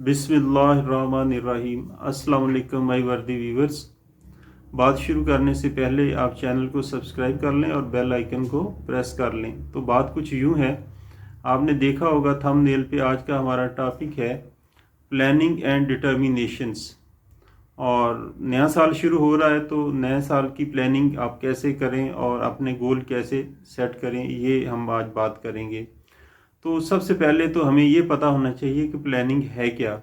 बिस्मिल्लाहिर्रहमानिर्रहीम। अस्सलाम वालेकुम माय वर्दी व्यूवर्स। बात शुरू करने से पहले आप चैनल को सब्सक्राइब कर लें और बेल आइकन को प्रेस कर लें। तो बात कुछ यूँ है, आपने देखा होगा थंबनेल पे आज का हमारा टॉपिक है प्लानिंग एंड डिटर्मिनेशंस। और नया साल शुरू हो रहा है तो नए साल की प्लानिंग आप कैसे करें और अपने गोल कैसे सेट करें, ये हम आज बात करेंगे। तो सबसे पहले तो हमें ये पता होना चाहिए कि प्लानिंग है क्या।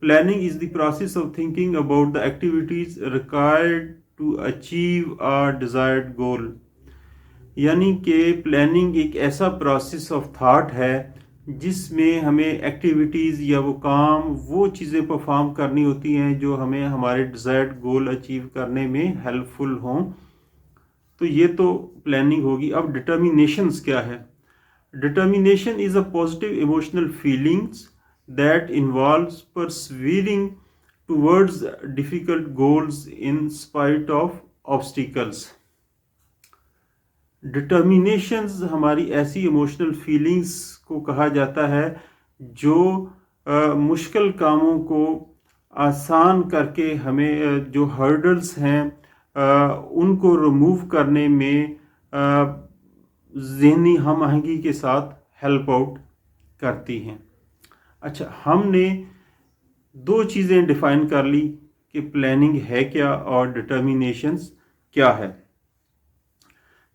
Planning is the process of thinking about the activities required to achieve a desired goal. यानी कि प्लानिंग एक ऐसा प्रोसेस ऑफ थाट है जिसमें हमें एक्टिविटीज़ या वो काम, वो चीज़ें परफॉर्म करनी होती हैं जो हमें हमारे डिज़ायर्ड गोल अचीव करने में हेल्पफुल हों। तो ये तो प्लानिंग होगी। अब डिटर्मिनेशंस क्या है? Determination is a positive emotional feelings that involves persevering towards difficult goals in spite of obstacles. Determinations हमारी ऐसी इमोशनल फीलिंग्स को कहा जाता है जो मुश्किल कामों को आसान करके हमें जो हर्डल्स हैं उनको रिमूव करने में ज़हनी हम आहंगी के साथ हेल्प आउट करती हैं। अच्छा, हमने दो चीज़ें डिफ़ाइन कर ली कि प्लानिंग है क्या और डिटर्मिनेशंस क्या है।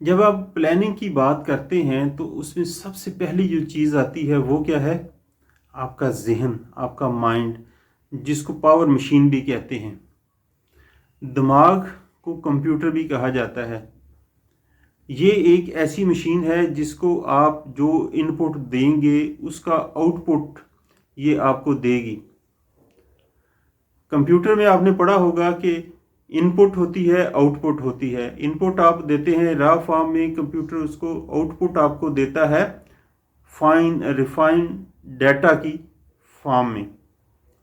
जब आप प्लानिंग की बात करते हैं तो उसमें सबसे पहली जो चीज़ आती है वो क्या है? आपका जहन, आपका माइंड, जिसको पावर मशीन भी कहते हैं। दिमाग को कंप्यूटर भी कहा जाता है। ये एक ऐसी मशीन है जिसको आप जो इनपुट देंगे उसका आउटपुट ये आपको देगी। कंप्यूटर में आपने पढ़ा होगा कि इनपुट होती है, आउटपुट होती है। इनपुट आप देते हैं रॉ फॉर्म में, कंप्यूटर उसको आउटपुट आपको देता है फाइन रिफाइंड डाटा की फॉर्म में।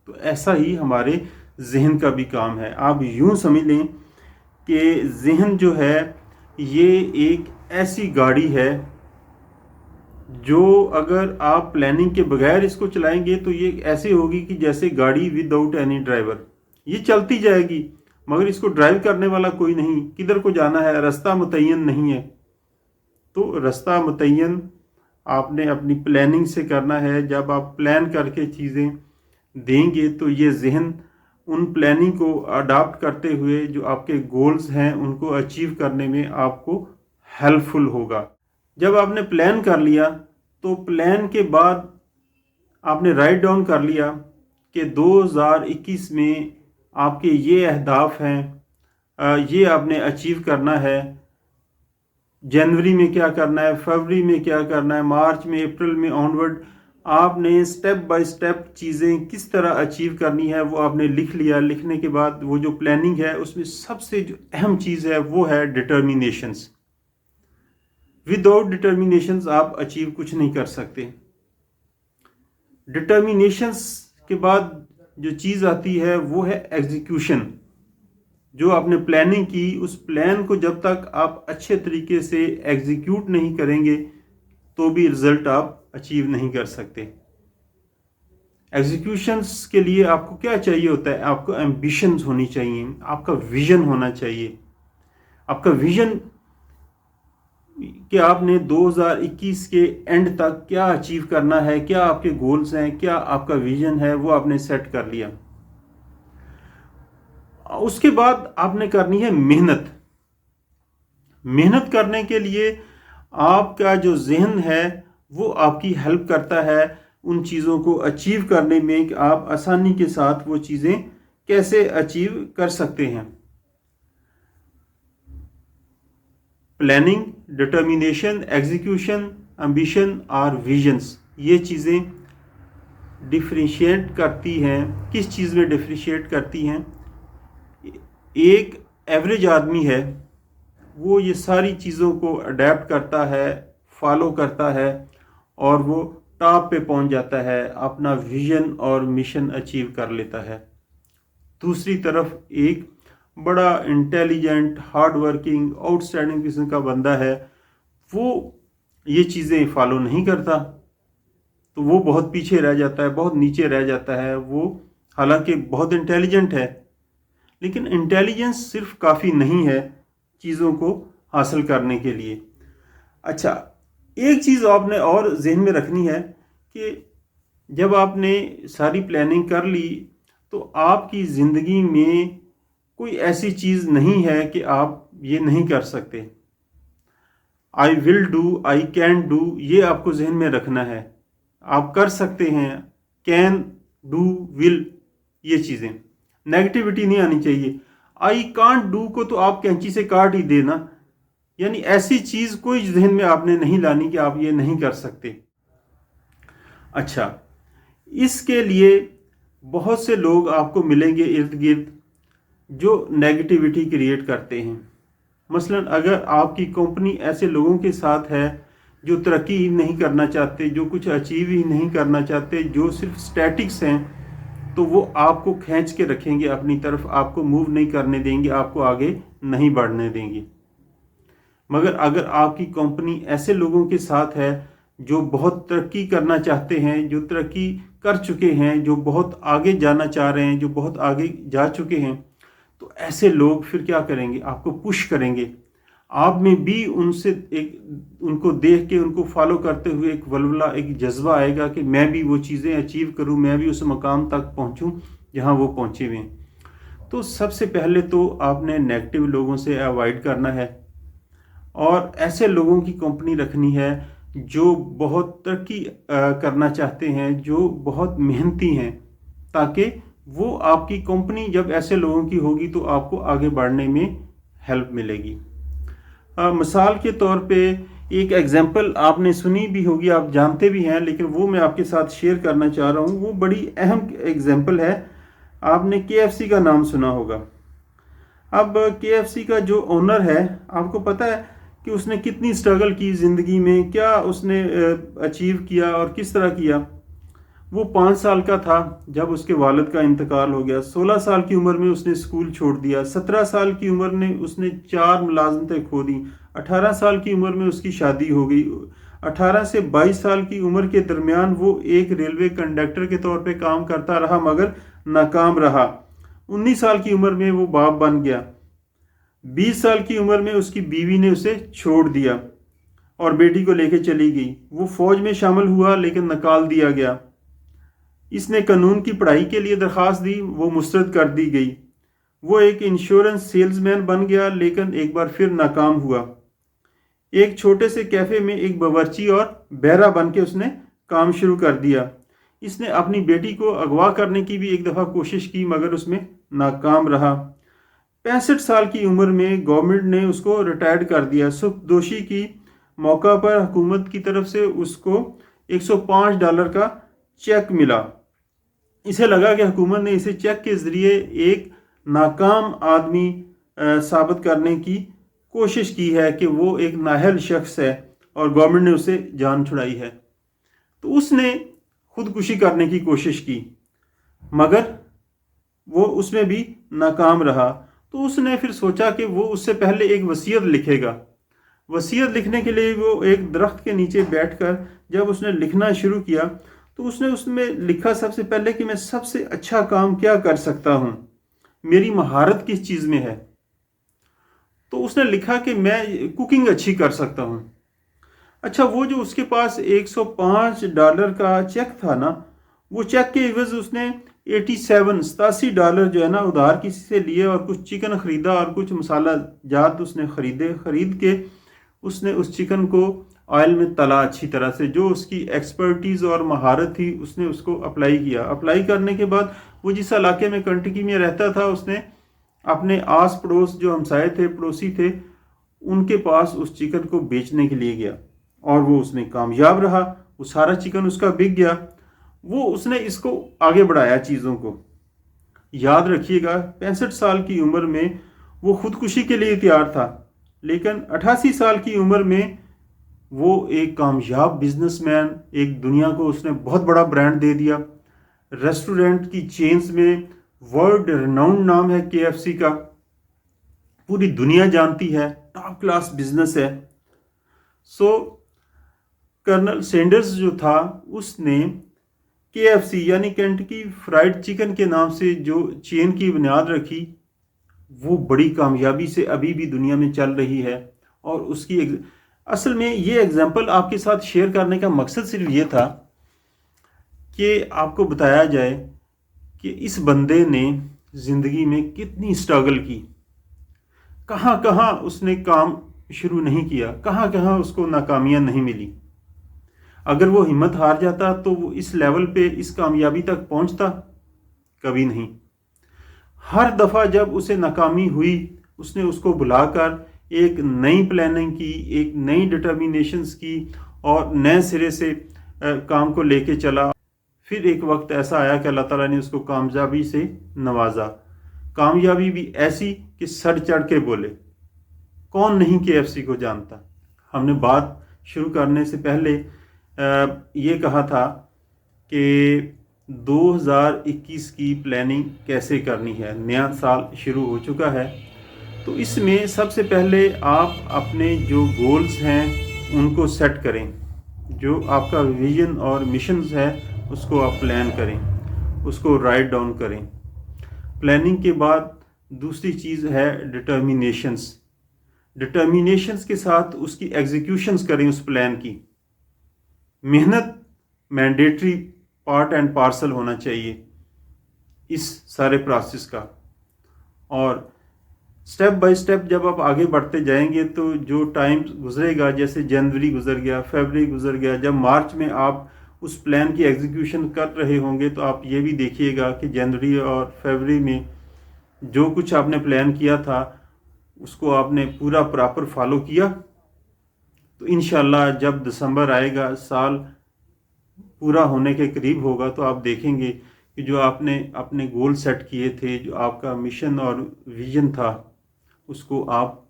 तो ऐसा ही हमारे जहन का भी काम है। आप यूं समझ लें कि जहन जो है ये एक ऐसी गाड़ी है जो अगर आप प्लानिंग के बगैर इसको चलाएंगे तो ये ऐसे होगी कि जैसे गाड़ी विदाउट एनी ड्राइवर। ये चलती जाएगी मगर इसको ड्राइव करने वाला कोई नहीं, किधर को जाना है, रास्ता मुतय्यन नहीं है। तो रास्ता मुतय्यन आपने अपनी प्लानिंग से करना है। जब आप प्लान करके चीज़ें देंगे तो ये जहन उन प्लानिंग को अडॉप्ट करते हुए जो आपके गोल्स हैं उनको अचीव करने में आपको हेल्पफुल होगा। जब आपने प्लान कर लिया तो प्लान के बाद आपने राइट डाउन कर लिया कि 2021 में आपके ये अहदाफ हैं, ये आपने अचीव करना है। जनवरी में क्या करना है, फरवरी में क्या करना है, मार्च में, अप्रैल में ऑनवर्ड आपने स्टेप बाय स्टेप चीज़ें किस तरह अचीव करनी है वो आपने लिख लिया। लिखने के बाद वो जो प्लानिंग है उसमें सबसे जो अहम चीज़ है वो है डिटर्मिनेशंस। विदाउट डिटर्मिनेशंस आप अचीव कुछ नहीं कर सकते। डिटर्मिनेशंस के बाद जो चीज़ आती है वो है एग्जीक्यूशन। जो आपने प्लानिंग की उस प्लान को जब तक आप अच्छे तरीके से एग्जीक्यूट नहीं करेंगे तो भी रिजल्ट आप अचीव नहीं कर सकते। एग्जीक्यूशंस के लिए आपको क्या चाहिए होता है? आपको एम्बिशंस होनी चाहिए, आपका विजन होना चाहिए। आपका विजन कि आपने 2021 के एंड तक क्या अचीव करना है, क्या आपके गोल्स हैं, क्या आपका विजन है, वो आपने सेट कर लिया। उसके बाद आपने करनी है मेहनत। मेहनत करने के लिए आपका जो जहन है वो आपकी हेल्प करता है उन चीज़ों को अचीव करने में कि आप आसानी के साथ वो चीज़ें कैसे अचीव कर सकते हैं। प्लानिंग, डिटर्मिनेशन, एग्जीक्यूशन, एम्बिशन और विजन्स, ये चीज़ें डिफरेंशिएट करती हैं। किस चीज़ में डिफरेंशिएट करती हैं? एक एवरेज आदमी है वो ये सारी चीज़ों को अडेप्ट करता है, फॉलो करता है और वो टॉप पे पहुंच जाता है, अपना विजन और मिशन अचीव कर लेता है। दूसरी तरफ एक बड़ा इंटेलिजेंट, हार्ड वर्किंग, आउटस्टैंडिंग किस्म का बंदा है, वो ये चीज़ें फॉलो नहीं करता। تو وہ بہت پیچھے رہ جاتا ہے، بہت نیچے رہ جاتا ہے. وہ حالانکہ بہت انٹیلیجنٹ ہے، لیکن انٹیلیجنس صرف کافی نہیں ہے چیزوں کو حاصل کرنے کے لیے. اچھا، ایک چیز آپ نے اور ذہن میں رکھنی ہے کہ جب آپ نے ساری پلاننگ کر لی تو آپ کی زندگی میں کوئی ایسی چیز نہیں ہے کہ آپ یہ نہیں کر سکتے. I will do, I can do, یہ آپ کو ذہن میں رکھنا ہے. آپ کر سکتے ہیں، کین، ڈو، ول، یہ چیزیں. نیگیٹیوٹی نہیں آنی چاہیے. آئی کانٹ ڈو کو تو آپ کینچی سے کاٹ ہی دینا. یعنی ایسی چیز کوئی ذہن میں آپ نے نہیں لانی کہ آپ یہ نہیں کر سکتے. اچھا، اس کے لیے بہت سے لوگ آپ کو ملیں گے ارد گرد جو نیگیٹیوٹی کریٹ کرتے ہیں. مثلا اگر آپ کی کمپنی ایسے لوگوں کے ساتھ ہے جو ترقی ہی نہیں کرنا چاہتے، جو کچھ اچیو ہی نہیں کرنا چاہتے، جو صرف سٹیٹکس ہیں، تو وہ آپ کو کھینچ کے رکھیں گے اپنی طرف، آپ کو موو نہیں کرنے دیں گے، آپ کو آگے نہیں بڑھنے دیں گے. مگر اگر آپ کی کمپنی ایسے لوگوں کے ساتھ ہے جو بہت ترقی کرنا چاہتے ہیں، جو ترقی کر چکے ہیں، جو بہت آگے جانا چاہ رہے ہیں، جو بہت آگے جا چکے ہیں، تو ایسے لوگ پھر کیا کریں گے؟ آپ کو پش کریں گے. آپ میں بھی ان کو دیکھ کے، ان کو فالو کرتے ہوئے ایک ولولہ، ایک جذبہ آئے گا کہ میں بھی وہ چیزیں اچیو کروں، میں بھی اس مقام تک پہنچوں جہاں وہ پہنچے ہوئے ہیں. تو سب سے پہلے تو آپ نے نیگیٹو لوگوں سے اوائڈ کرنا ہے اور ایسے لوگوں کی کمپنی رکھنی ہے جو بہت ترقی کرنا چاہتے ہیں، جو بہت محنتی ہیں، تاکہ وہ آپ کی کمپنی جب ایسے لوگوں کی ہوگی تو آپ کو آگے بڑھنے میں ہیلپ ملے گی. مثال کے طور پہ ایک ایگزامپل آپ نے سنی بھی ہوگی، آپ جانتے بھی ہیں، لیکن وہ میں آپ کے ساتھ شیئر کرنا چاہ رہا ہوں. وہ بڑی اہم ایگزامپل ہے. آپ نے KFC کا نام سنا ہوگا. اب KFC کا جو اونر ہے، آپ کو پتہ ہے کہ اس نے کتنی سٹرگل کی زندگی میں، کیا اس نے اچیو کیا اور کس طرح کیا. وہ 5 سال کا تھا جب اس کے والد کا انتقال ہو گیا. 16 سال کی عمر میں اس نے اسکول چھوڑ دیا. 17 سال کی عمر میں اس نے 4 ملازمتیں کھو دیں. 18 سال کی عمر میں اس کی شادی ہو گئی. 18 سے 22 سال کی عمر کے درمیان وہ ایک ریلوے کنڈکٹر کے طور پہ کام کرتا رہا مگر ناکام رہا. 19 سال کی عمر میں وہ باپ بن گیا. 20 سال کی عمر میں اس کی بیوی نے اسے چھوڑ دیا اور بیٹی کو لے کے چلی گئی. وہ فوج میں شامل ہوا لیکن نکال دیا گیا. اس نے قانون کی پڑھائی کے لیے درخواست دی، وہ مسترد کر دی گئی. وہ ایک انشورنس سیلز مین بن گیا لیکن ایک بار پھر ناکام ہوا. ایک چھوٹے سے کیفے میں ایک باورچی اور بہرا بن کے اس نے کام شروع کر دیا. اس نے اپنی بیٹی کو اغوا کرنے کی بھی ایک دفعہ کوشش کی مگر اس میں ناکام رہا. 65 سال کی عمر میں گورنمنٹ نے اس کو ریٹائرڈ کر دیا. سبکدوشی کی موقع پر حکومت کی طرف سے اس کو $105 کا چیک ملا. اسے لگا کہ حکومت نے اسے چیک کے ذریعے ایک ناکام آدمی ثابت کرنے کی کوشش کی ہے کہ وہ ایک نااہل شخص ہے اور گورنمنٹ نے اسے جان چھڑائی ہے. تو اس نے خودکشی کرنے کی کوشش کی مگر وہ اس میں بھی ناکام رہا. تو اس نے پھر سوچا کہ وہ اس سے پہلے ایک وصیت لکھے گا. وصیت لکھنے کے لیے وہ ایک درخت کے نیچے بیٹھ کر جب اس نے لکھنا شروع کیا تو اس نے اس میں لکھا سب سے پہلے کہ میں سب سے اچھا کام کیا کر سکتا ہوں، میری مہارت کس چیز میں ہے. تو اس نے لکھا کہ میں کوکنگ اچھی کر سکتا ہوں. اچھا، وہ جو اس کے پاس $105 کا چیک تھا نا، وہ چیک کے عوض اس نے $87 جو ہے نا ادھار کسی سے لیے اور کچھ چکن خریدا اور کچھ مسالہ جات اس نے خرید کے اس نے اس چکن کو آئل میں تلا اچھی طرح سے. جو اس کی ایکسپرٹیز اور مہارت تھی اس نے اس کو اپلائی کیا. اپلائی کرنے کے بعد وہ جس علاقے میں کنٹکی میں رہتا تھا اس نے اپنے آس پڑوس جو ہمسائے تھے، پڑوسی تھے، ان کے پاس اس چکن کو بیچنے کے لیے گیا اور وہ اس میں کامیاب رہا. وہ سارا چکن اس کا بک گیا. وہ اس نے اس کو آگے بڑھایا چیزوں کو. یاد رکھیے گا 65 سال کی عمر میں وہ خودکشی کے لیے تیار تھا لیکن 88 سال کی عمر میں وہ ایک کامیاب بزنس مین، ایک دنیا کو اس نے بہت بڑا برانڈ دے دیا. ریسٹورنٹ کی چینز میں ورلڈ ریناؤنڈ نام ہے KFC کا، پوری دنیا جانتی ہے، ٹاپ کلاس بزنس ہے. سو कर्नल सैंडर्स जो था उसने KFC यानी केंटकी फ्राइड चिकन के नाम से जो चेन की बुनियाद रखी, वो बड़ी कामयाबी से अभी भी दुनिया में चल रही है। और उसकी असल में ये एग्जांपल आपके साथ शेयर करने का मकसद सिर्फ ये था कि आपको बताया जाए कि इस बंदे ने ज़िंदगी में कितनी स्ट्रगल की, कहाँ कहाँ उसने काम शुरू नहीं किया, कहाँ कहाँ उसको नाकामियाँ नहीं मिली। अगर वो हिम्मत हार जाता तो वो इस लेवल पे, इस कामयाबी तक पहुंचता? कभी नहीं। हर दफ़ा जब उसे नाकामी हुई, उसने उसको बुलाकर एक नई प्लानिंग की, एक नई डिटर्मिनेशंस की और नए सिरे से काम को लेके चला। फिर एक वक्त ऐसा आया कि अल्लाह ताला ने उसको कामयाबी से नवाजा। कामयाबी भी ऐसी कि सर चढ़ के बोले। कौन नहीं KFC को जानता। हमने बात शुरू करने से पहले ये कहा था कि 2021 की प्लानिंग कैसे करनी है। नया साल शुरू हो चुका है, तो इसमें सबसे पहले आप अपने जो गोल्स हैं उनको सेट करें। जो आपका विजन और मिशंस है उसको आप प्लान करें, उसको राइट डाउन करें। प्लानिंग के बाद दूसरी चीज़ है डिटर्मिनेशंस। डिटर्मिनेशंस के साथ उसकी एग्जीक्यूशंस करें उस प्लान की। मेहनत मैंडेटरी पार्ट एंड पार्सल होना चाहिए इस सारे प्रोसेस का। और स्टेप बाय स्टेप जब आप आगे बढ़ते जाएंगे तो जो टाइम गुजरेगा, जैसे जनवरी गुजर गया, फरवरी गुजर गया, जब मार्च में आप उस प्लान की एग्जीक्यूशन कर रहे होंगे तो आप ये भी देखिएगा कि जनवरी और फरवरी में जो कुछ आपने प्लान किया था उसको आपने पूरा प्रॉपर फॉलो किया। तो इंशाल्लाह जब दिसंबर आएगा, साल पूरा होने के करीब होगा, तो आप देखेंगे कि जो आपने अपने गोल सेट किए थे, जो आपका मिशन और विजन था, उसको आप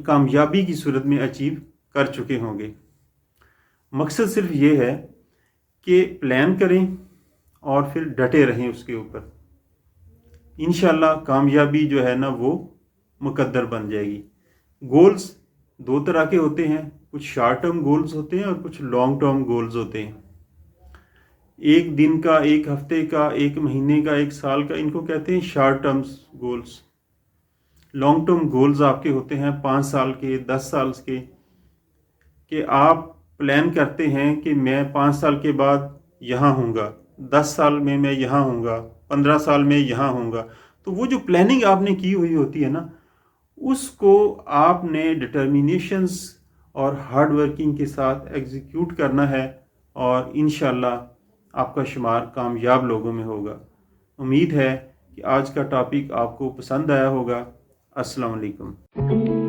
कामयाबी की सूरत में अचीव कर चुके होंगे। मकसद सिर्फ ये है कि प्लान करें और फिर डटे रहें उसके ऊपर। इंशाल्लाह कामयाबी जो है ना वो मुकद्दर बन जाएगी। गोल्स दो तरह के होते हैं, कुछ शॉर्ट टर्म गोल्स होते हैं और कुछ लॉन्ग टर्म गोल्स होते हैं। एक दिन का, एक हफ्ते का, एक महीने का, एक साल का, इनको कहते हैं short terms goals. Long term goals आपके होते हैं 5 साल के, 10 साल के, कि आप प्लान करते हैं कि मैं 5 साल के बाद यहाँ हूँगा, 10 साल में मैं यहाँ हूँगा, 15 साल में यहाँ हूँगा। तो वो जो प्लानिंग आपने की हुई होती है ना, उसको आपने डिटर्मिनेशंस और हार्ड वर्किंग के साथ एग्जीक्यूट करना है और इंशाल्लाह आपका शुमार कामयाब लोगों में होगा। उम्मीद है कि आज का टॉपिक आपको पसंद आया होगा। अस्सलाम वालेकुम।